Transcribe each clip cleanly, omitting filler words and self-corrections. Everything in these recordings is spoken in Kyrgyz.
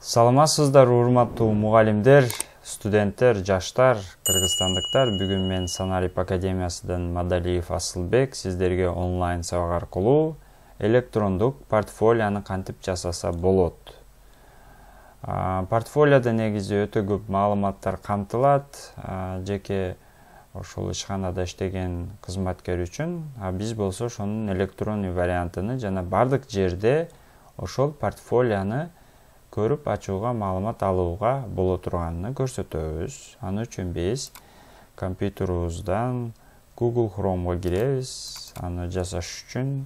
Саламатсыздар, урматтуу мугалимдер, студенттер, жаштар, кыргызстандыктар. Бүгүн мен Санарип академиясынан Мадалиев Асылбек сиздерге онлайн сабак аркылуу электрондук портфолиону кантип жасаса болот. Портфолиодо негизи өтө көп маалыматтар камтылат, жеке ошол ишканада иштеген кызматкер үчүн. Биз болсо ошонун электрондук вариантын жана бардык жерде ошол портфолиону көрүп ачууга, маалымат алууга боло турганын көрсөтөбүз. Аны үчүн биз компьютерибиздан Google Chrome'га киребиз. Аны жасаш үчүн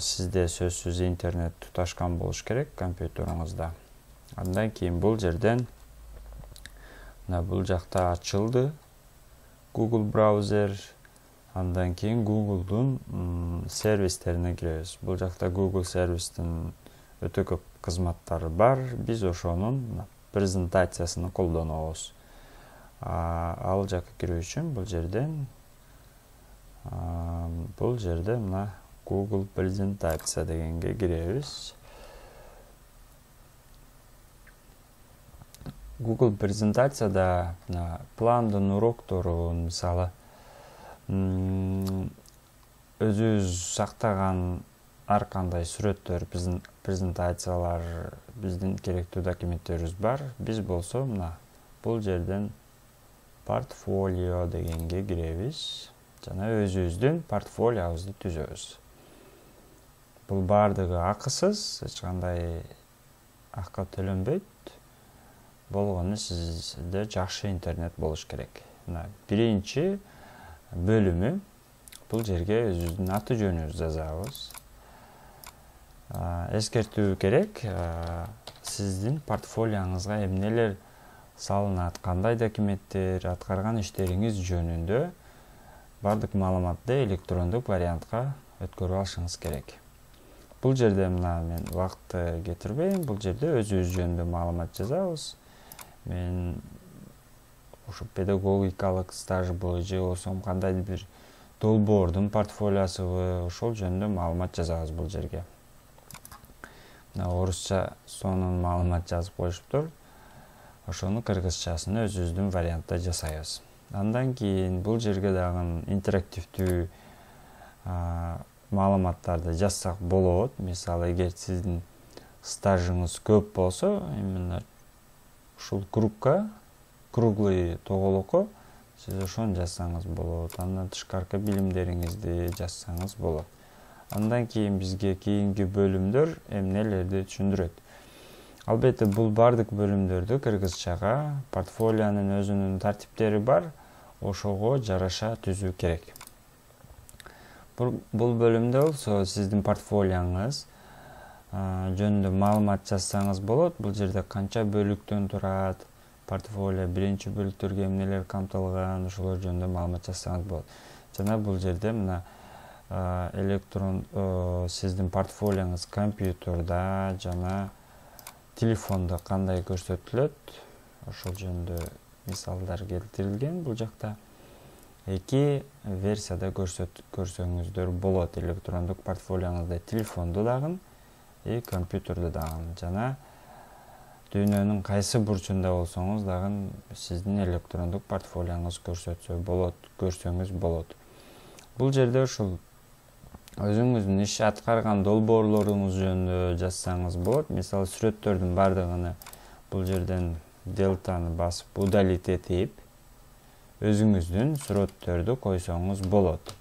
сизде сөзсүз интернет туташкан болуш керек компьютериңизда. Андан кийин бул жерден бул жакта ачылды Google браузер. Андан кийин Google'дун сервистерине киребиз. Бул жакта Google сервистин өтө көп кызматтары бар. Биз ошонун презентациясын колдонобуз. Ал жакка кирүү үчүн бул жерде мына Google презентация дегенге киребиз. Google презентацияда пландын урокторун, мисалы, өзүбүз сактаган ар кандай сүрөттөр, презентациялар, биздин керектүү документтерибиз бар. Биз болсо мына бул жерден портфолио дегенге киребиз жана өзүбүздүн портфолиобузду түзөбүз. Бул бардыгы акысыз, эч кандай акы төлөнбөйт. Болгону сизде жакшы интернет болуш керек. Биринчи бөлүмү, бул жерге өзүбүздүн аты жөнүбүздү жазабыз. Эскертүү керек, сиздин портфолиоңузга эмнелер салынат, кандай документтер, аткарган иштериңиз жөнүндө бардык маалыматты электрондук вариантка өткөрүп алышыңыз керек. Бул жерде мына мен убакытты кетирбейм, бул жерде өзүбүз жөнүндө маалымат жазабыз. Мен ушу педагогикалык стаж боюнча болсом, кандайдыр бир долбоордун портфолиосубу, ошол жөнүндө маалымат жазабыз бул жерге. Орусча сонун маалымат жазып коюшуптур. Ошону кыргызчасын өзүбүздүн вариантта жасайбыз. Андан кийин бул жерге дагы интерактивдүү маалыматтарды жазсак болот. Мисалы, эгер сиздин стажыңыз көп болсо, именно ушул группка, круглый тоголокко сиз ошону жазсаңыз болот. Андан тышкаркы билимдериңизди жазсаңыз болот. Андан кийин бизге кийинки бөлүмдөр эмнелерди түшүндүрөт. Албетте, бул бардык бөлүмдөрдү кыргызчага, портфолионун өзүнүн тартиптери бар, ошого жараша түзүү керек. Бул бөлүмдө болсо сиздин портфолионуңуз жөнүндө маалымат жазсаңыз болот. Бул жерде канча бөлүктөн турат, портфолио биринчи бөлүктөргө эмнелер камтылган, ошолор жөнүндө маалымат жазсаңыз болот. Жана бул жерде мына сиздин портфолионуз компьютерда жана телефондо кандай көрсөтүлөт, ошол жөнүндө мисалдар келтирилген. Бул жакта эки версияда көрсөңүздөр болот. Электрондук портфолионузда телефондо дагы, компьютерде дагы. Жана дүйнөнүн кайсы бурчунда болсоңуз дагы сиздин электрондук портфолионуңуз көрсөңүз болот. Бул жерде ушул өзүңүздүн иш аткарган долбоорлоруңуз жөнүндө жазсаңыз болот. Мисалы, сүрөттөрдүн бардыгын бул жерден делтаны басып удалить этип, өзүңүздүн сүрөттөрдү койсоңуз болот.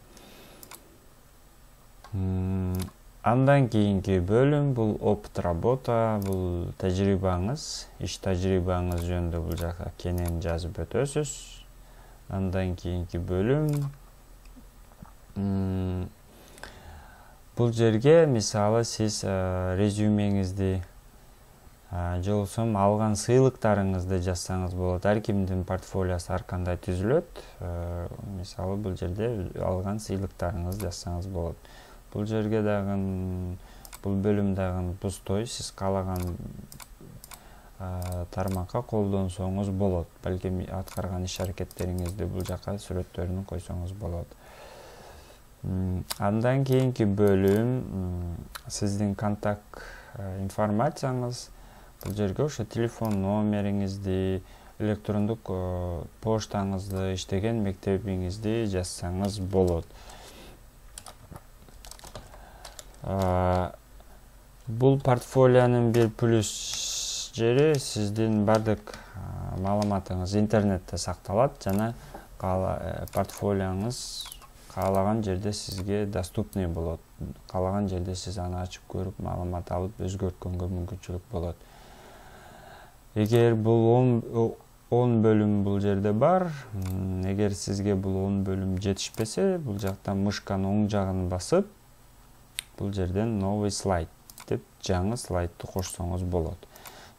Андан кийинки бөлүм бул опыт работа, бул тажрыйбаңыз, иш тажрыйбаңыз жөнүндө бул жака кенен жазып өтөсүз. Андан кийинки бөлүм бул жерге, мисалы, сиз резюмеңизди же болбосо алган сыйлыктарыңызды жазсаңыз болот. Ар кимдин портфолиосу ар кандай түзүлөт. Мисалы, бул жерде алган сыйлыктарыңызды жазсаңыз болот. Бул жерге дагы, бул бөлүм дагы пустой, сиз каалаган тармакка колдонсоңуз болот. Балким аткарган иш аракеттериңизди бул жака сүрөттөрүн койсоңуз болот. Андан кийинки бөлүм сиздин контакт информацияңыз. бул жерге ошо телефон номериңизди, электрондук поштаңызды, иштеген мектебиңизди жазсаңыз болот. Бул портфолионун бир плюс жери сиздин бардык маалыматыңыз интернетте сакталат жана портфолионуңуз каалаган жерде сизге доступный болот. Каалаган жерде сиз аны ачып көрүп, маалымат алып, өзгөрткөнгө мүмкүнчүлүк болот. Эгер бул 10 бөлүм бул жерде бар, эгер сизге бул 10 бөлүм жетишпесе, бул жактан мышканын оң жагын басып, бул жерден новый слайд деп жаңы слайдты кошсоңуз болот.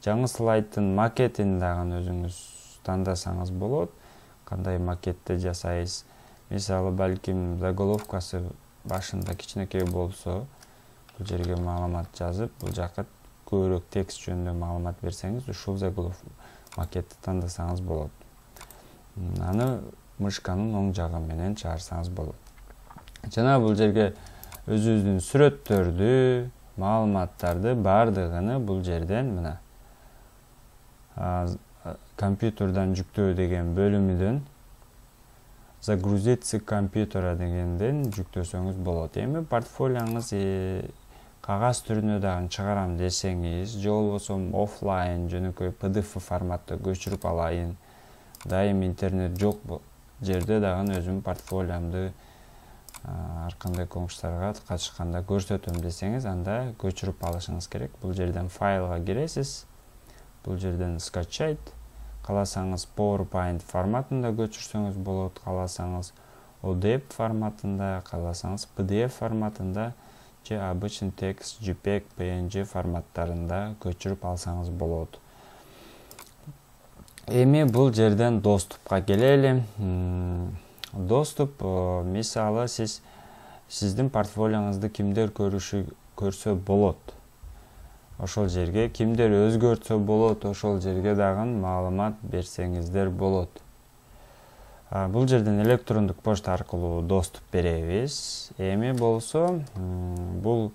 Жаңы слайдтын макетин дагы өзүңүз тандасаңыз болот. Кандай макетти жасайсыз? Мисалы, балким заголовкасы башында кичинекей болсо, бул жерге маалымат жазып, бул жакка көбүрөөк текст жөнүндө маалымат берсеңиз, ушул заголовка макетти тандасаңыз болот. Аны мышканын оң жагы менен чыгарсаңыз болот. Жана бул жерге өзүңүздүн сүрөттөрдү, маалыматтарды бардыгын бул жерден мына компьютердан жүктөө деген бөлүмүдөн загрузить с компьютера дегенден жүктөсөңүз болот. Эми портфолионуңуз кагаз түрүнө дагы чыгарам десеңиз, же болбосо офлайн жөнөкөй PDF форматта көчүрүп алайын, дайым интернет жок жерде дагы өзүмдүн портфолиомду ар кандай конкурстарга катышканда көрсөтөм десеңиз, анда көчүрүп алышыңыз керек. Бул жерден файлга киресиз, бул жерден скачать, кааласаңыз PowerPoint форматында көчүрсөңүз болот, кааласаңыз ODEP форматында, кааласаңыз PDF форматында же обычный текст, JPEG, PNG форматтарында көчүрүп алсаңыз болот. Эми бул жерден доступка келели. Доступ, мисалы, сиздин портфолионуңузду кимдер көрсө болот. Ошол жерге кимдер өзгөртсө болот, ошол жерге дагы маалымат берсеңиздер болот. Бул жерден электрондук почта аркылуу доступ беребиз. Эми болсо, бул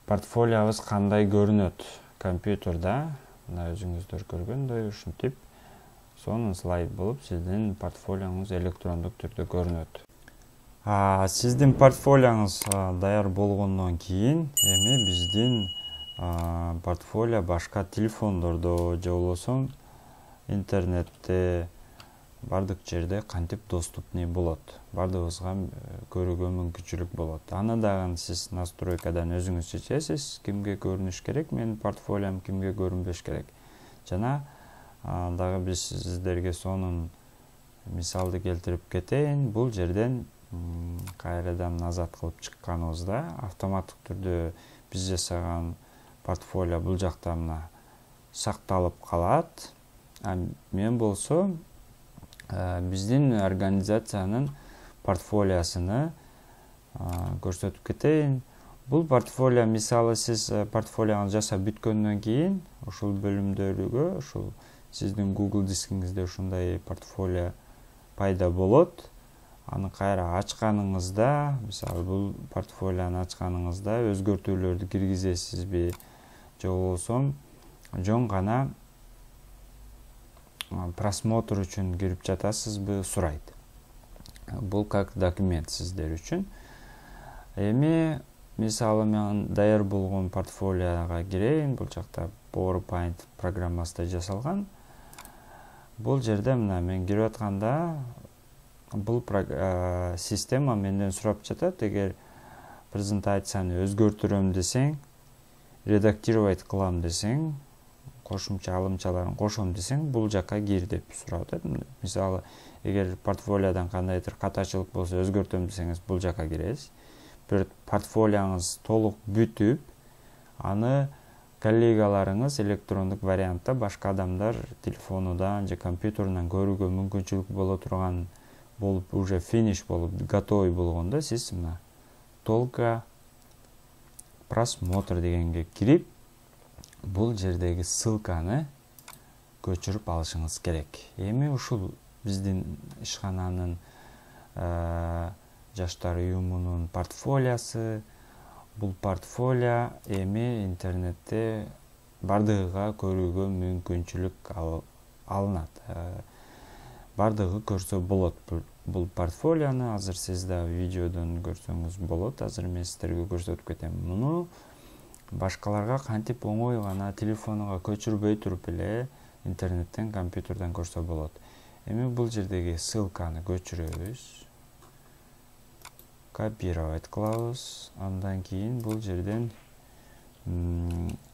портфолиобуз кандай көрүнөт компьютерда, мына өзүңүздөр көргөндөй ушинтип сонун слайд болуп сиздин портфолионуңуз электрондук түрдө көрүнөт. Сиздин портфолионуңуз даяр болгондон кийин эми биздин портфолио башка телефондордо же болбосо интернетте бардык жерде кантип доступный болот. Бардыгыбызга көрүүгө мүмкүнчүлүк болот. Аны дагы сиз настройкадан өзүңүз чечесиз, кимге көрүнүш керек, менин портфолиом кимге көрүнбөш керек. Жана дагы биз сиздерге сонун мисалды келтирип кетейин. Бул жерден кайрадан назад кылып чыкканыбызда автоматтык түрдө биз жасаган портфолио бул жакта мына сакталып калат. Мен болсо биздин организациянын портфолиосуну көрсөтүп кетейин. Бул портфолио, мисалы, сиз портфолионуңузду жасап бүткөндөн кийин ушул бөлүмдөргө, ушул сиздин Google дискиңизде ушундай портфолио пайда болот. Аны кайра ачканыңызда, мисалы, бул портфолиону ачканыңызда өзгөртүүлөрдү киргизесизби, же болбосо жөн гана просмотр үчүн кирип жатасызбы сурайт. Бул как документ сиздер үчүн. Эми мисалы мен даяр болгон портфолиога кирейин. Бул жакта PowerPoint программасында жасалган. Бул жерде мына мен кирип атканда бул система менден сурап жатат. Эгер презентацияны өзгөртүрөм десең, редактировать кылам десең, кошумча алымчаларын кошом десең, бул жакка кир деп сурап атат. Мисалы, эгер портфолиодон кандайдыр катачылык болсо өзгөртөм десеңиз, бул жакка киресиз. Бир портфолионуңуз толук бүтүп, аны коллегаларыңыз электрондук вариантта башка адамдар телефонудан же компьютеринен көрүүгө мүмкүнчүлүк боло турган болуп, уже финиш болуп, готовый болгондо сиз мына только просмотр дегенге кирип, бул жердеги ссылканы көчүрүп алышыңыз керек. Эми ушул биздин ишкананын жаштар уюмунун портфолиосу. Бул портфолио эми интернетте бардыгыга көрүүгө мүмкүнчүлүк алынат. Бардыгы көрсө болот бул портфолиону. Азыр сиз да видеодон көрсөңүз болот. Азыр мен сиздерге көрсөтүп кетем. Муну башкаларга кантип оңой гана телефонуга көчүрбөй туруп эле интернеттен, компьютерден көрсө болот. Эми бул жердеги ссылканы көчүрөбүз. Копировать кылабыз. Андан кийин бул жерден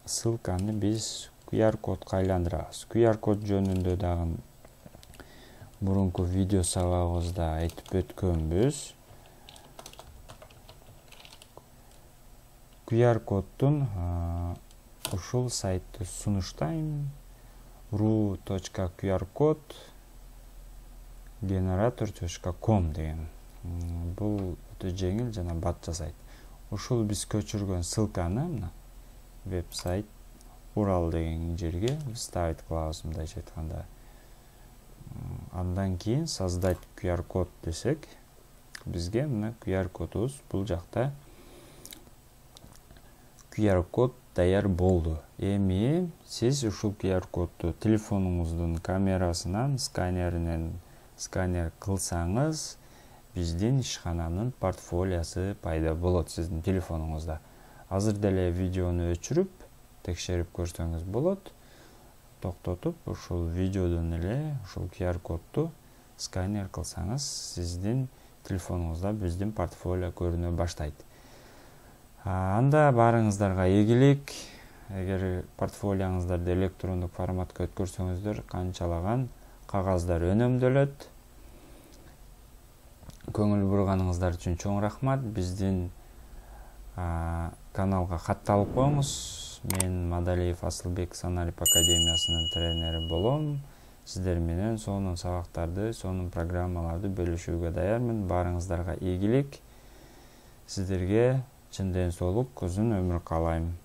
ссылканы биз QR кодко айландырабыз. QR код жөнүндө дагы мурунку видео сабагыбызда айтып өткөнбүз. QR коддун ушул сайтты сунуштайм. ru.qrcode generator.com деген. Бул өтө жеңил жана бат жасайт. Ушул биз көчүргөн ссылканы мына веб-сайт Урал деген жерге вставить кылабыз, мындайча айтканда. Андан кийин создать QR код десек, бизге мына QR кодубуз бул жакта QR код даяр болду. Эми сиз ушул QR кодду телефонуңуздун камерасынан, сканер кылсаңыз, биздин ишкананын портфолиосу пайда болот сиздин телефонуңузда. Азыр деле видеону өчүрүп, текшерип көрсөңүз болот. Токтотуп, ушул видеодон эле ушул QR кодду сканер кылсаңыз, сиздин телефонуңузда биздин портфолио көрүнө баштайт. Анда барыңыздарга ийгилик. Эгер портфолиоңуздарды электрондук форматка өткөрсөңүздөр, канчалаган кагаздар өнөмдөлөт. Көңүл бурганыңыздар үчүн чоң рахмат. Биздин каналга катталып коюңуз. Мен Мадалиев Асылбек Саналип Академиясынын тренери болом. Сиздер менен сонун сабактарды, сонун программаларды бөлүшүүгө даярмын. Барыңыздарга ийгилик. Сиздерге чын ден соолук, uzun ömür каалайм.